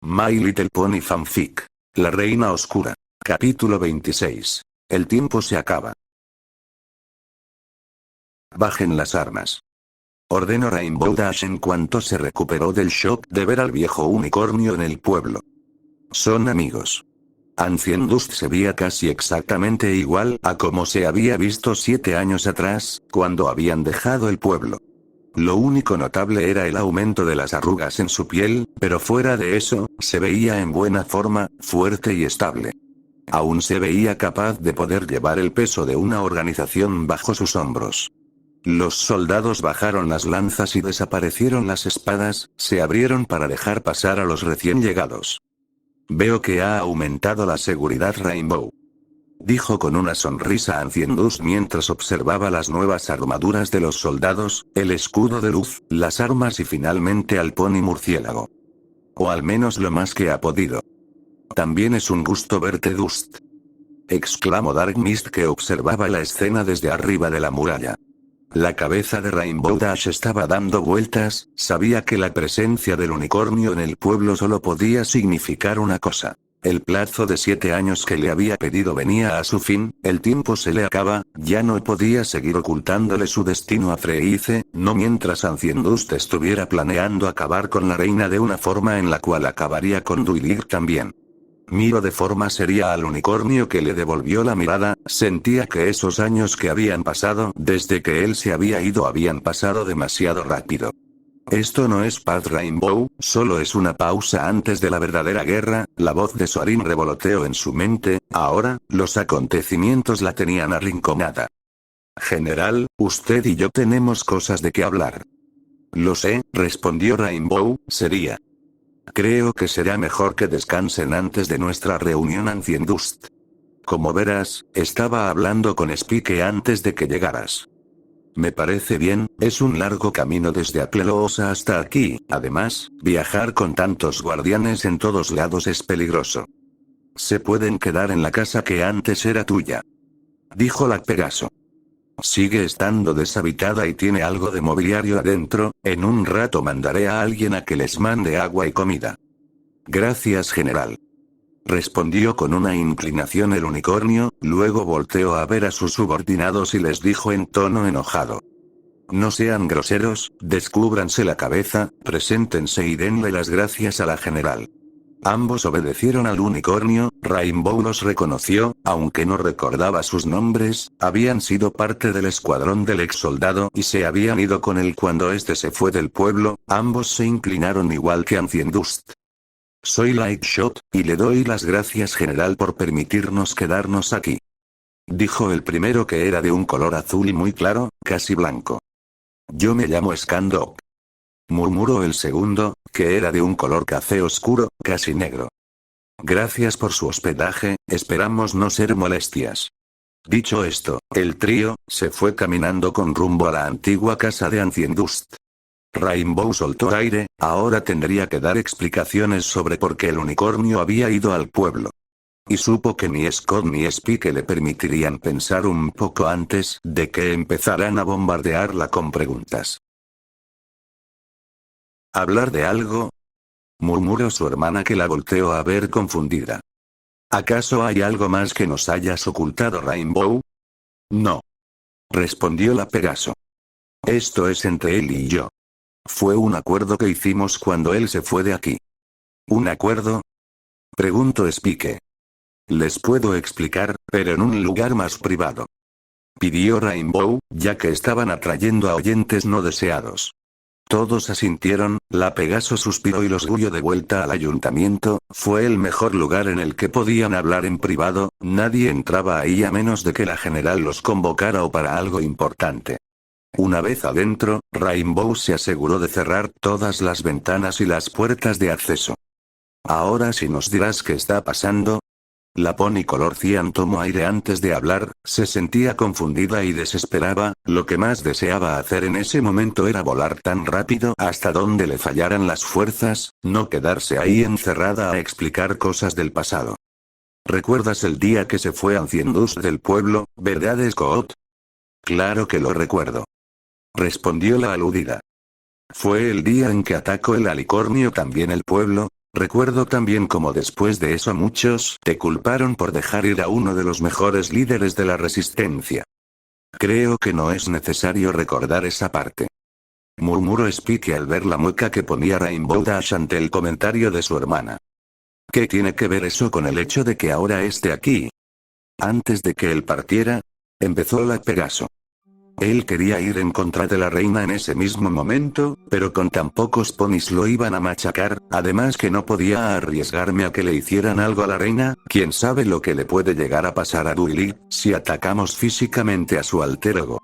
My Little Pony Fanfic. La Reina Oscura. Capítulo 26. El tiempo se acaba. Bajen las armas. Ordenó Rainbow Dash en cuanto se recuperó del shock de ver al viejo unicornio en el pueblo. Son amigos. Ancient Dust se veía casi exactamente igual a como se había visto 7 años atrás, cuando habían dejado el pueblo. Lo único notable era el aumento de las arrugas en su piel, pero fuera de eso, se veía en buena forma, fuerte y estable. Aún se veía capaz de poder llevar el peso de una organización bajo sus hombros. Los soldados bajaron las lanzas y desaparecieron las espadas, se abrieron para dejar pasar a los recién llegados. Veo que ha aumentado la seguridad Rainbow. Dijo con una sonrisa Ancient Dust mientras observaba las nuevas armaduras de los soldados, el escudo de luz, las armas y finalmente al pony murciélago. O al menos lo más que ha podido. También es un gusto verte Dust. Exclamó Dark Mist que observaba la escena desde arriba de la muralla. La cabeza de Rainbow Dash estaba dando vueltas, sabía que la presencia del unicornio en el pueblo solo podía significar una cosa. El plazo de 7 años que le había pedido venía a su fin, el tiempo se le acaba, ya no podía seguir ocultándole su destino a Freize, no mientras Ancient Dust estuviera planeando acabar con la reina de una forma en la cual acabaría con Duilig también. Miró de forma seria al unicornio que le devolvió la mirada, sentía que esos años que habían pasado desde que él se había ido habían pasado demasiado rápido. Esto no es paz Rainbow, solo es una pausa antes de la verdadera guerra, la voz de Sorin revoloteó en su mente, ahora, los acontecimientos la tenían arrinconada. General, usted y yo tenemos cosas de qué hablar. Lo sé, respondió Rainbow, sería. Creo que será mejor que descansen antes de nuestra reunión Ancient Dust. Como verás, estaba hablando con Spike antes de que llegaras. Me parece bien, es un largo camino desde Akleloosa hasta aquí, además, viajar con tantos guardianes en todos lados es peligroso. Se pueden quedar en la casa que antes era tuya. Dijo la Pegaso. Sigue estando deshabitada y tiene algo de mobiliario adentro, en un rato mandaré a alguien a que les mande agua y comida. Gracias general. Respondió con una inclinación el unicornio, luego volteó a ver a sus subordinados y les dijo en tono enojado. No sean groseros, descúbranse la cabeza, preséntense y denle las gracias a la general. Ambos obedecieron al unicornio, Rainbow los reconoció, aunque no recordaba sus nombres, habían sido parte del escuadrón del ex soldado y se habían ido con él cuando este se fue del pueblo, ambos se inclinaron igual que Ancient Dust. Soy Lightshot, y le doy las gracias general por permitirnos quedarnos aquí. Dijo el primero que era de un color azul y muy claro, casi blanco. Yo me llamo Skandok. Murmuró el segundo, que era de un color café oscuro, casi negro. Gracias por su hospedaje, esperamos no ser molestias. Dicho esto, el trío se fue caminando con rumbo a la antigua casa de Ancient Dust. Rainbow soltó aire, ahora tendría que dar explicaciones sobre por qué el unicornio había ido al pueblo. Y supo que ni Scott ni Spike le permitirían pensar un poco antes de que empezaran a bombardearla con preguntas. ¿Hablar de algo? Murmuró su hermana que la volteó a ver confundida. ¿Acaso hay algo más que nos hayas ocultado Rainbow? No. Respondió la Pegaso. Esto es entre él y yo. Fue un acuerdo que hicimos cuando él se fue de aquí. ¿Un acuerdo? Preguntó Spike. Les puedo explicar, pero en un lugar más privado. Pidió Rainbow, ya que estaban atrayendo a oyentes no deseados. Todos asintieron, la Pegaso suspiró y los huyó de vuelta al ayuntamiento, fue el mejor lugar en el que podían hablar en privado, nadie entraba ahí a menos de que la general los convocara o para algo importante. Una vez adentro, Rainbow se aseguró de cerrar todas las ventanas y las puertas de acceso. Ahora sí nos dirás qué está pasando. La pony color cian tomó aire antes de hablar, se sentía confundida y desesperaba, lo que más deseaba hacer en ese momento era volar tan rápido hasta donde le fallaran las fuerzas, no quedarse ahí encerrada a explicar cosas del pasado. ¿Recuerdas el día que se fue Ancient Dust del pueblo, verdad Scott? Claro que lo recuerdo. Respondió la aludida. Fue el día en que atacó el alicornio también el pueblo. Recuerdo también cómo después de eso muchos te culparon por dejar ir a uno de los mejores líderes de la resistencia. Creo que no es necesario recordar esa parte. Murmuró Spike al ver la mueca que ponía Rainbow Dash ante el comentario de su hermana. ¿Qué tiene que ver eso con el hecho de que ahora esté aquí? Antes de que él partiera, empezó la Pegaso. Él quería ir en contra de la reina en ese mismo momento, pero con tan pocos ponis lo iban a machacar, además que no podía arriesgarme a que le hicieran algo a la reina, quién sabe lo que le puede llegar a pasar a Duilly, si atacamos físicamente a su alter ego.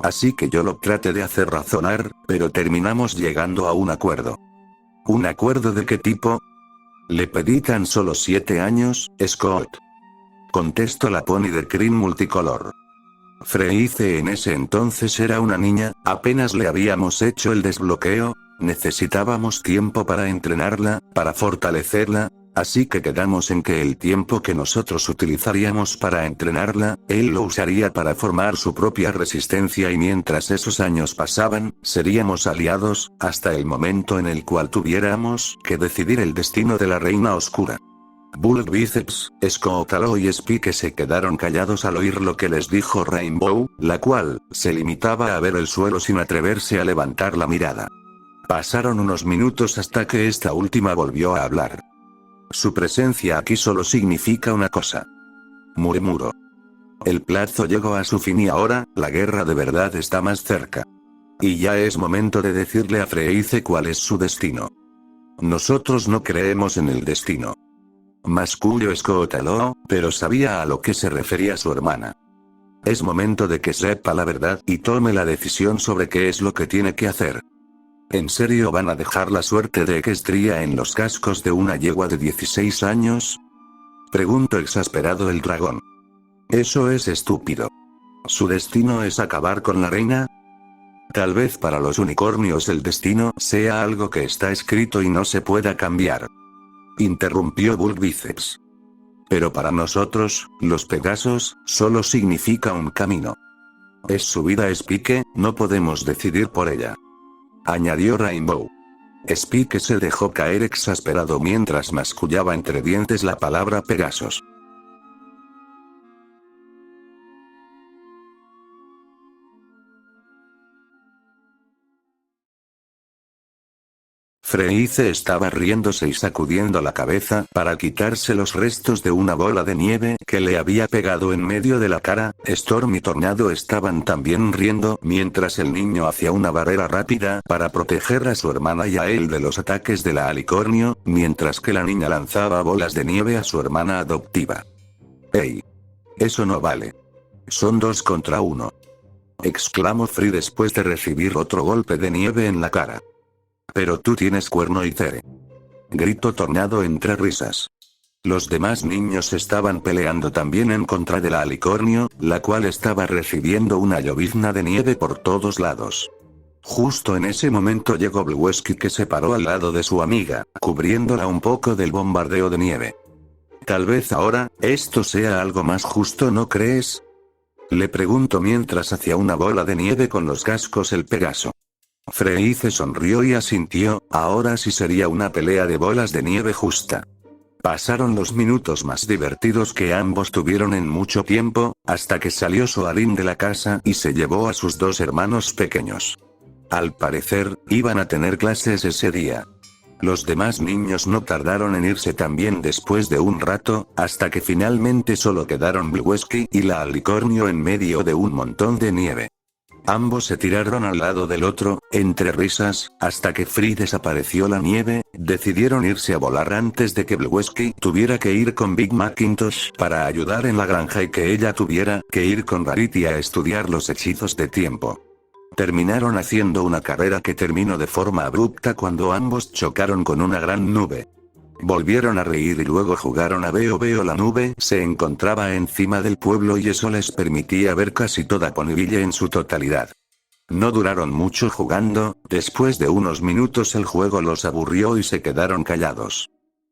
Así que yo lo traté de hacer razonar, pero terminamos llegando a un acuerdo. ¿Un acuerdo de qué tipo? Le pedí tan solo 7 años, Scott. Contestó la pony de crin multicolor. Freice en ese entonces era una niña, apenas le habíamos hecho el desbloqueo, necesitábamos tiempo para entrenarla, para fortalecerla, así que quedamos en que el tiempo que nosotros utilizaríamos para entrenarla, él lo usaría para formar su propia resistencia y mientras esos años pasaban, seríamos aliados, hasta el momento en el cual tuviéramos que decidir el destino de la Reina Oscura. Bulk Biceps, Scotalo y Spike se quedaron callados al oír lo que les dijo Rainbow, la cual se limitaba a ver el suelo sin atreverse a levantar la mirada. Pasaron unos minutos hasta que esta última volvió a hablar. Su presencia aquí solo significa una cosa. Murmuró. El plazo llegó a su fin y ahora, la guerra de verdad está más cerca. Y ya es momento de decirle a Freice cuál es su destino. Nosotros no creemos en el destino. Masculló Scotalo, pero sabía a lo que se refería su hermana. Es momento de que sepa la verdad y tome la decisión sobre qué es lo que tiene que hacer. ¿En serio van a dejar la suerte de Equestria en los cascos de una yegua de 16 años? Preguntó exasperado el dragón. Eso es estúpido. ¿Su destino es acabar con la reina? Tal vez para los unicornios el destino sea algo que está escrito y no se pueda cambiar. Interrumpió Bulk Biceps. Pero para nosotros, los Pegasos, solo significa un camino. Es su vida Spike, no podemos decidir por ella. Añadió Rainbow. Spike se dejó caer exasperado mientras mascullaba entre dientes la palabra Pegasos. Freice estaba riéndose y sacudiendo la cabeza para quitarse los restos de una bola de nieve que le había pegado en medio de la cara. Storm y Tornado estaban también riendo mientras el niño hacía una barrera rápida para proteger a su hermana y a él de los ataques de la alicornio, mientras que la niña lanzaba bolas de nieve a su hermana adoptiva. ¡Ey! Eso no vale. Son 2 contra 1. Exclamó Free después de recibir otro golpe de nieve en la cara. Pero tú tienes cuerno y cere. Gritó Tornado entre risas. Los demás niños estaban peleando también en contra de la alicornio, la cual estaba recibiendo una llovizna de nieve por todos lados. Justo en ese momento llegó Bluesky que se paró al lado de su amiga, cubriéndola un poco del bombardeo de nieve. Tal vez ahora, esto sea algo más justo, ¿no crees? Le preguntó mientras hacía una bola de nieve con los cascos el Pegaso. Freice sonrió y asintió, ahora sí sería una pelea de bolas de nieve justa. Pasaron los minutos más divertidos que ambos tuvieron en mucho tiempo, hasta que salió Soarin de la casa y se llevó a sus 2 hermanos pequeños. Al parecer, iban a tener clases ese día. Los demás niños no tardaron en irse también después de un rato, hasta que finalmente solo quedaron Bluesky y la alicornio en medio de un montón de nieve. Ambos se tiraron al lado del otro, entre risas, hasta que Free desapareció la nieve. Decidieron irse a volar antes de que Bluesky tuviera que ir con Big Macintosh para ayudar en la granja y que ella tuviera que ir con Rarity a estudiar los hechizos de tiempo. Terminaron haciendo una carrera que terminó de forma abrupta cuando ambos chocaron con una gran nube. Volvieron a reír y luego jugaron a Veo Veo. La nube se encontraba encima del pueblo y eso les permitía ver casi toda Ponyville en su totalidad. No duraron mucho jugando, después de unos minutos el juego los aburrió y se quedaron callados.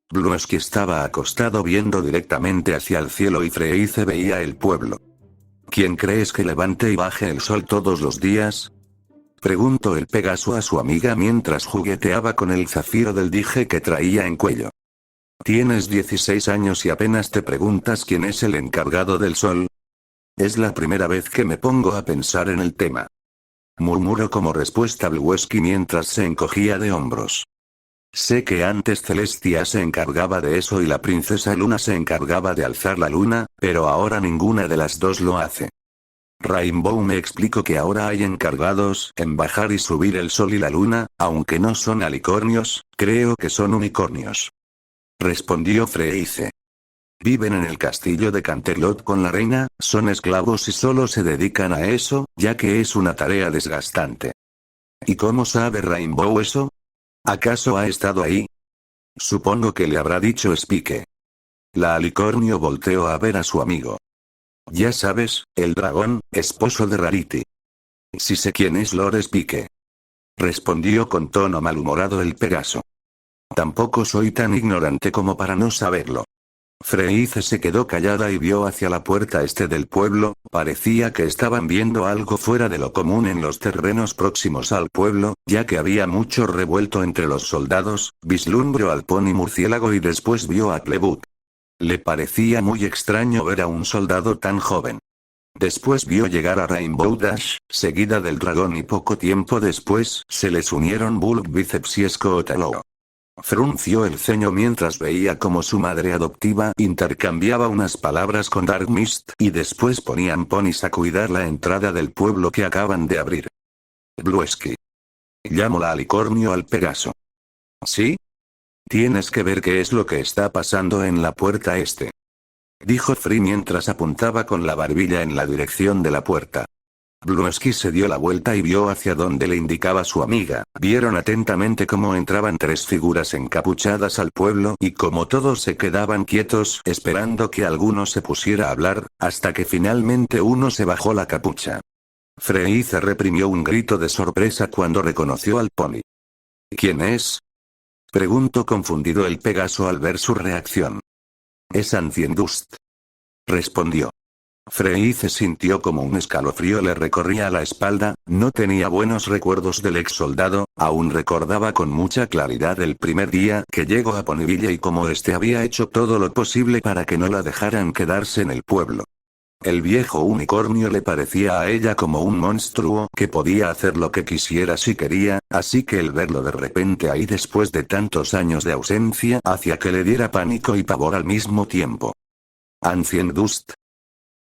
Bluesky estaba acostado viendo directamente hacia el cielo y Freice veía el pueblo. ¿Quién crees que levante y baje el sol todos los días? Preguntó el Pegaso a su amiga mientras jugueteaba con el zafiro del dije que traía en cuello. Tienes 16 años y apenas te preguntas quién es el encargado del sol. Es la primera vez que me pongo a pensar en el tema. Murmuró como respuesta Bluesky mientras se encogía de hombros. Sé que antes Celestia se encargaba de eso y la princesa Luna se encargaba de alzar la luna, pero ahora ninguna de las dos lo hace. Rainbow me explicó que ahora hay encargados en bajar y subir el sol y la luna, aunque no son alicornios, creo que son unicornios. Respondió Freice. Viven en el castillo de Canterlot con la reina, son esclavos y solo se dedican a eso, ya que es una tarea desgastante. ¿Y cómo sabe Rainbow eso? ¿Acaso ha estado ahí? Supongo que le habrá dicho Spike. La alicornio volteó a ver a su amigo. Ya sabes, el dragón, esposo de Rarity. Sí sé quién es Lord Spike. Respondió con tono malhumorado el Pegaso. Tampoco soy tan ignorante como para no saberlo. Freice se quedó callada y vio hacia la puerta este del pueblo, parecía que estaban viendo algo fuera de lo común en los terrenos próximos al pueblo, ya que había mucho revuelto entre los soldados, vislumbró al pony murciélago y después vio a Clebut. Le parecía muy extraño ver a un soldado tan joven. Después vio llegar a Rainbow Dash, seguida del dragón y poco tiempo después se les unieron Bulk Biceps y Scott Allo. Frunció el ceño mientras veía cómo su madre adoptiva intercambiaba unas palabras con Dark Mist y después ponían ponis a cuidar la entrada del pueblo que acaban de abrir. Bluesky. Llamó la alicornio al Pegaso. ¿Sí? Tienes que ver qué es lo que está pasando en la puerta este. Dijo Free mientras apuntaba con la barbilla en la dirección de la puerta. Bluesky se dio la vuelta y vio hacia donde le indicaba su amiga. Vieron atentamente cómo entraban tres figuras encapuchadas al pueblo y cómo todos se quedaban quietos esperando que alguno se pusiera a hablar, hasta que finalmente uno se bajó la capucha. Freice reprimió un grito de sorpresa cuando reconoció al pony. ¿Quién es? Preguntó confundido el Pegaso al ver su reacción. Es Ancient Dust. Respondió. Freice sintió como un escalofrío le recorría la espalda, no tenía buenos recuerdos del ex soldado, aún recordaba con mucha claridad el primer día que llegó a Ponyville y cómo este había hecho todo lo posible para que no la dejaran quedarse en el pueblo. El viejo unicornio le parecía a ella como un monstruo que podía hacer lo que quisiera si quería, así que el verlo de repente ahí después de tantos años de ausencia hacía que le diera pánico y pavor al mismo tiempo. Ancient Dust.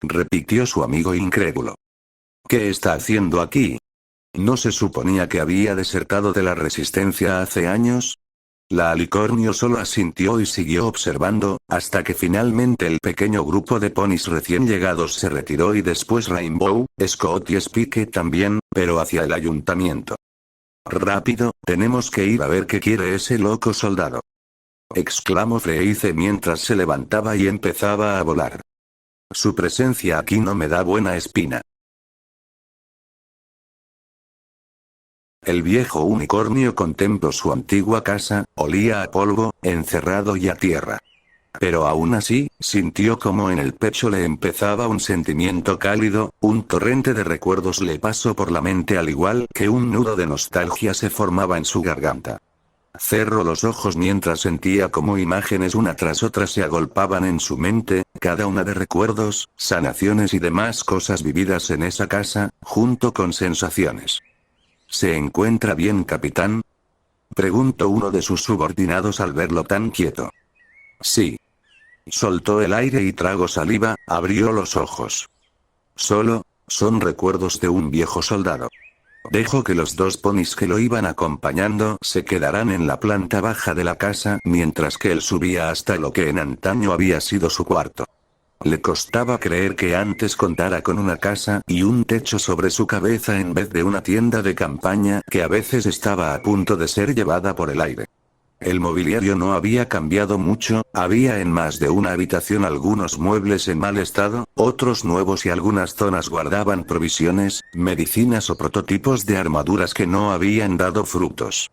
Repitió su amigo incrédulo. ¿Qué está haciendo aquí? ¿No se suponía que había desertado de la resistencia hace años? La alicornio solo asintió y siguió observando, hasta que finalmente el pequeño grupo de ponis recién llegados se retiró y después Rainbow, Scott y Spike también, pero hacia el ayuntamiento. Rápido, tenemos que ir a ver qué quiere ese loco soldado. Exclamó Freice mientras se levantaba y empezaba a volar. Su presencia aquí no me da buena espina. El viejo unicornio contempló su antigua casa, olía a polvo, encerrado y a tierra. Pero aún así, sintió como en el pecho le empezaba un sentimiento cálido, un torrente de recuerdos le pasó por la mente al igual que un nudo de nostalgia se formaba en su garganta. Cerró los ojos mientras sentía como imágenes una tras otra se agolpaban en su mente, cada una de recuerdos, sanaciones y demás cosas vividas en esa casa, junto con sensaciones. ¿Se encuentra bien, capitán? Preguntó uno de sus subordinados al verlo tan quieto. Sí. Soltó el aire y tragó saliva, abrió los ojos. Son recuerdos de un viejo soldado. Dejó que los dos ponis que lo iban acompañando se quedaran en la planta baja de la casa mientras que él subía hasta lo que en antaño había sido su cuarto. Le costaba creer que antes contara con una casa y un techo sobre su cabeza en vez de una tienda de campaña que a veces estaba a punto de ser llevada por el aire. El mobiliario no había cambiado mucho, había en más de una habitación algunos muebles en mal estado, otros nuevos y algunas zonas guardaban provisiones, medicinas o prototipos de armaduras que no habían dado frutos.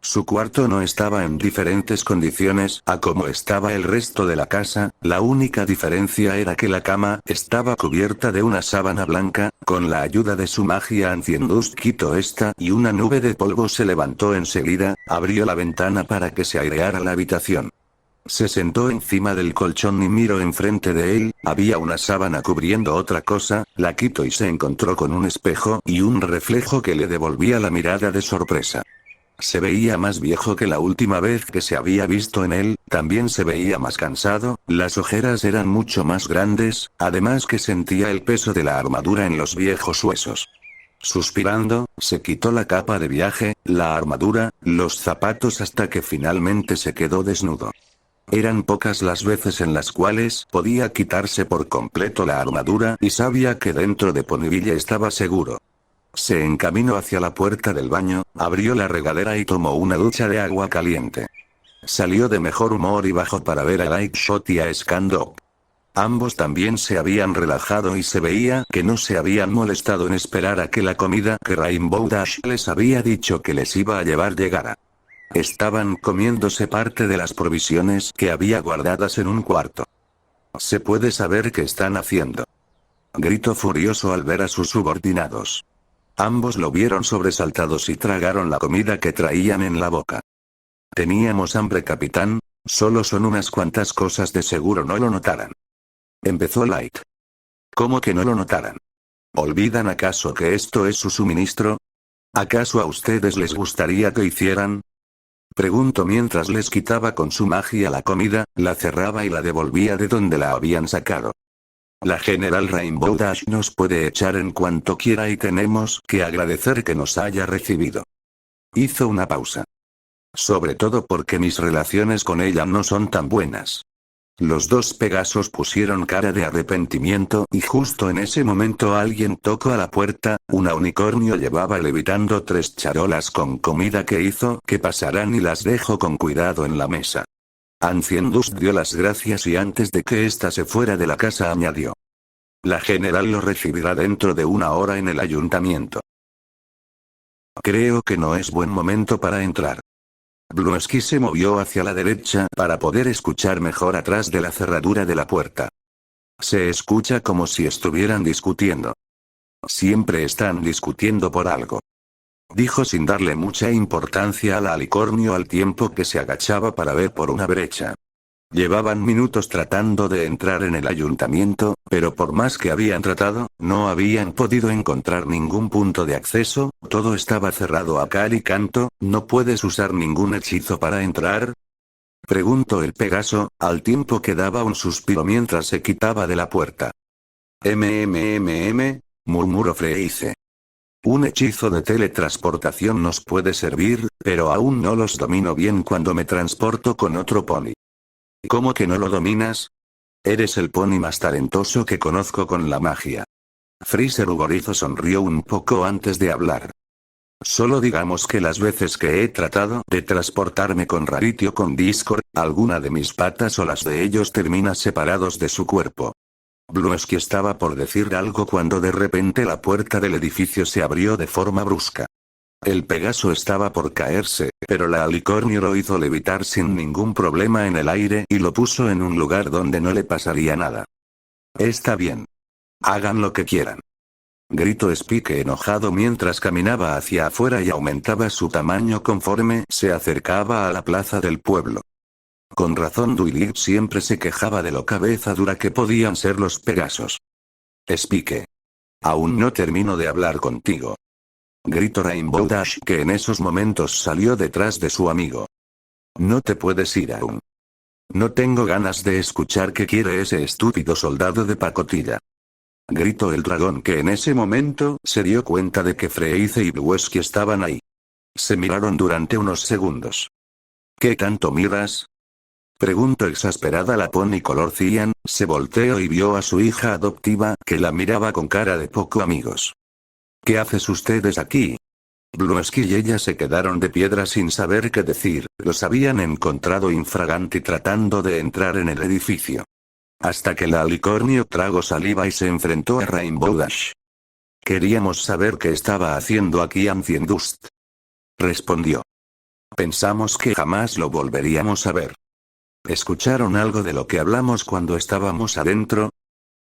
Su cuarto no estaba en diferentes condiciones a como estaba el resto de la casa, la única diferencia era que la cama estaba cubierta de una sábana blanca, con la ayuda de su magia Ancient Dust quitó esta y una nube de polvo se levantó enseguida, abrió la ventana para que se aireara la habitación. Se sentó encima del colchón y miró enfrente de él, había una sábana cubriendo otra cosa, la quitó y se encontró con un espejo y un reflejo que le devolvía la mirada de sorpresa. Se veía más viejo que la última vez que se había visto en él, también se veía más cansado, las ojeras eran mucho más grandes, además que sentía el peso de la armadura en los viejos huesos. Suspirando, se quitó la capa de viaje, la armadura, los zapatos hasta que finalmente se quedó desnudo. Eran pocas las veces en las cuales podía quitarse por completo la armadura y sabía que dentro de Ponyville estaba seguro. Se encaminó hacia la puerta del baño, abrió la regadera y tomó una ducha de agua caliente. Salió de mejor humor y bajó para ver a Lightshot y a Stand-Up. Ambos también se habían relajado y se veía que no se habían molestado en esperar a que la comida que Rainbow Dash les había dicho que les iba a llevar llegara. Estaban comiéndose parte de las provisiones que había guardadas en un cuarto. ¿Se puede saber qué están haciendo?, gritó furioso al ver a sus subordinados. Ambos lo vieron sobresaltados y tragaron la comida que traían en la boca. Teníamos hambre, capitán, solo son unas cuantas cosas, de seguro no lo notarán. Empezó Light. ¿Cómo que no lo notarán? ¿Olvidan acaso que esto es su suministro? ¿Acaso a ustedes les gustaría que hicieran? Preguntó mientras les quitaba con su magia la comida, la cerraba y la devolvía de donde la habían sacado. La General Rainbow Dash nos puede echar en cuanto quiera y tenemos que agradecer que nos haya recibido. Hizo una pausa. Sobre todo porque mis relaciones con ella no son tan buenas. Los dos Pegasos pusieron cara de arrepentimiento y justo en ese momento alguien tocó a la puerta, una unicornio llevaba levitando 3 charolas con comida que hizo que pasaran y las dejó con cuidado en la mesa. Ancient Dust dio las gracias y antes de que ésta se fuera de la casa añadió: la general lo recibirá dentro de 1 hora en el ayuntamiento. Creo que no es buen momento para entrar. Bluesky se movió hacia la derecha para poder escuchar mejor atrás de la cerradura de la puerta. Se escucha como si estuvieran discutiendo. Siempre están discutiendo por algo, dijo sin darle mucha importancia a la alicornio al tiempo que se agachaba para ver por una brecha. Llevaban minutos tratando de entrar en el ayuntamiento, pero por más que habían tratado, no habían podido encontrar ningún punto de acceso, todo estaba cerrado a cal y canto. ¿No puedes usar ningún hechizo para entrar?, preguntó el Pegaso, al tiempo que daba un suspiro mientras se quitaba de la puerta. Murmuró Freeze. Un hechizo de teletransportación nos puede servir, pero aún no los domino bien cuando me transporto con otro pony. ¿Cómo que no lo dominas? Eres el pony más talentoso que conozco con la magia. Freezer Ugorizo sonrió un poco antes de hablar. Solo digamos que las veces que he tratado de transportarme con Rarity o con Discord, alguna de mis patas o las de ellos termina separados de su cuerpo. Bluesky estaba por decir algo cuando de repente la puerta del edificio se abrió de forma brusca. El Pegaso estaba por caerse, pero la alicornio lo hizo levitar sin ningún problema en el aire y lo puso en un lugar donde no le pasaría nada. Está bien. Hagan lo que quieran, gritó Spike enojado mientras caminaba hacia afuera y aumentaba su tamaño conforme se acercaba a la plaza del pueblo. Con razón Duilig siempre se quejaba de lo cabeza dura que podían ser los Pegasos. Spike. Aún no termino de hablar contigo, gritó Rainbow Dash, que en esos momentos salió detrás de su amigo. No te puedes ir aún. No tengo ganas de escuchar qué quiere ese estúpido soldado de pacotilla, gritó el dragón, que en ese momento se dio cuenta de que Freeze y Bluesky estaban ahí. Se miraron durante unos segundos. ¿Qué tanto miras?, preguntó exasperada la pony color cian. Se volteó y vio a su hija adoptiva, que la miraba con cara de poco amigos. ¿Qué haces ustedes aquí? Bluesky y ella se quedaron de piedra sin saber qué decir. Los habían encontrado infraganti tratando de entrar en el edificio. Hasta que la alicornio tragó saliva y se enfrentó a Rainbow Dash. Queríamos saber qué estaba haciendo aquí Ancient Dust, respondió. Pensamos que jamás lo volveríamos a ver. ¿Escucharon algo de lo que hablamos cuando estábamos adentro?,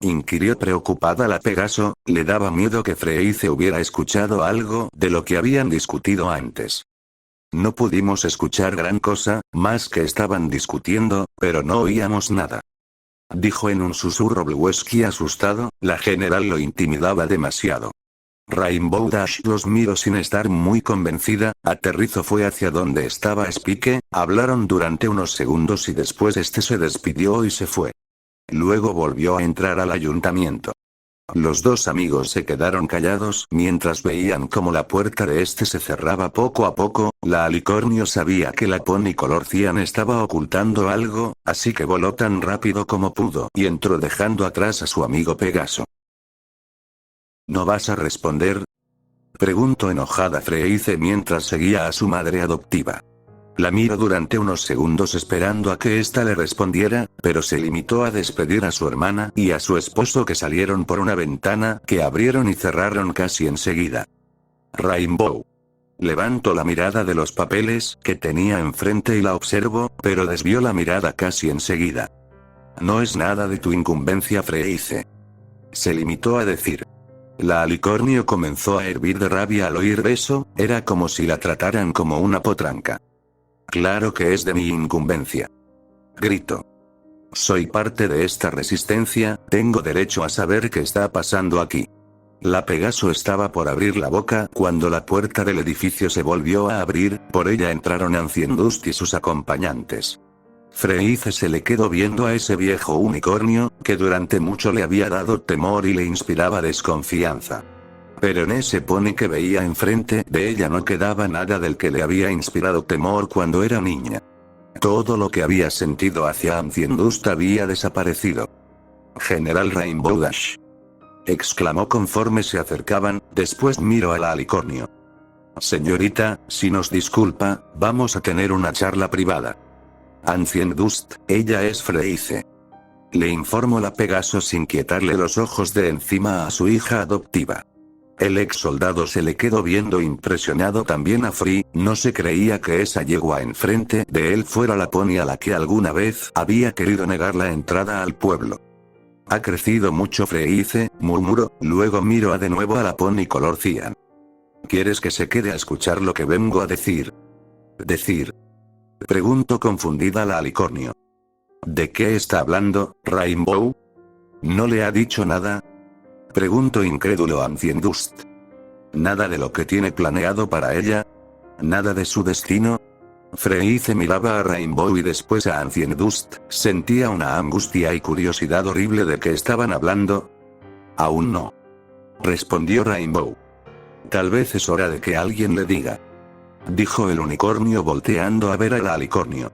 inquirió preocupada la Pegaso. Le daba miedo que Freeze hubiera escuchado algo de lo que habían discutido antes. No pudimos escuchar gran cosa, más que estaban discutiendo, pero no oíamos nada. Dijo en un susurro Bluesky asustado, la general lo intimidaba demasiado. Rainbow Dash los miró sin estar muy convencida, aterrizó fue hacia donde estaba Spike, hablaron durante unos segundos y después este se despidió y se fue. Luego volvió a entrar al ayuntamiento. Los dos amigos se quedaron callados mientras veían cómo la puerta de este se cerraba poco a poco. La alicornio sabía que la Pony Color Cyan estaba ocultando algo, así que voló tan rápido como pudo y entró dejando atrás a su amigo Pegaso. ¿No vas a responder?, preguntó enojada Freice mientras seguía a su madre adoptiva. La miró durante unos segundos esperando a que ésta le respondiera, pero se limitó a despedir a su hermana y a su esposo que salieron por una ventana que abrieron y cerraron casi enseguida. Rainbow. Levantó la mirada de los papeles que tenía enfrente y la observó, pero desvió la mirada casi enseguida. No es nada de tu incumbencia, Freice. Se limitó a decir. La alicornio comenzó a hervir de rabia al oír eso, era como si la trataran como una potranca. Claro que es de mi incumbencia. Gritó. Soy parte de esta resistencia, tengo derecho a saber qué está pasando aquí. La Pegaso estaba por abrir la boca cuando la puerta del edificio se volvió a abrir, por ella entraron Ancient Dust y sus acompañantes. Freice se le quedó viendo a ese viejo unicornio, que durante mucho le había dado temor y le inspiraba desconfianza. Pero en ese pony que veía enfrente de ella no quedaba nada del que le había inspirado temor cuando era niña. Todo lo que había sentido hacia Ancient Dust había desaparecido. General Rainbow Dash. Exclamó conforme se acercaban, después miró a la alicornio. Señorita, si nos disculpa, vamos a tener una charla privada. Ancient Dust, ella es Freice. Le informó la Pegaso sin quitarle los ojos de encima a su hija adoptiva. El ex soldado se le quedó viendo impresionado también a Free, no se creía que esa yegua enfrente de él fuera la Pony a la que alguna vez había querido negar la entrada al pueblo. Ha crecido mucho Freice, murmuró, luego miró de nuevo a la Pony Color Cyan. ¿Quieres que se quede a escuchar lo que vengo a decir? ¿Decir? Preguntó confundida la alicornio. ¿De qué está hablando, Rainbow? ¿No le ha dicho nada? Preguntó incrédulo Ancient Dust. ¿Nada de lo que tiene planeado para ella? ¿Nada de su destino? Freice miraba a Rainbow y después a Ancient Dust, sentía una angustia y curiosidad horrible de qué estaban hablando. Aún no. Respondió Rainbow. Tal vez es hora de que alguien le diga. Dijo el unicornio volteando a ver a la alicornio.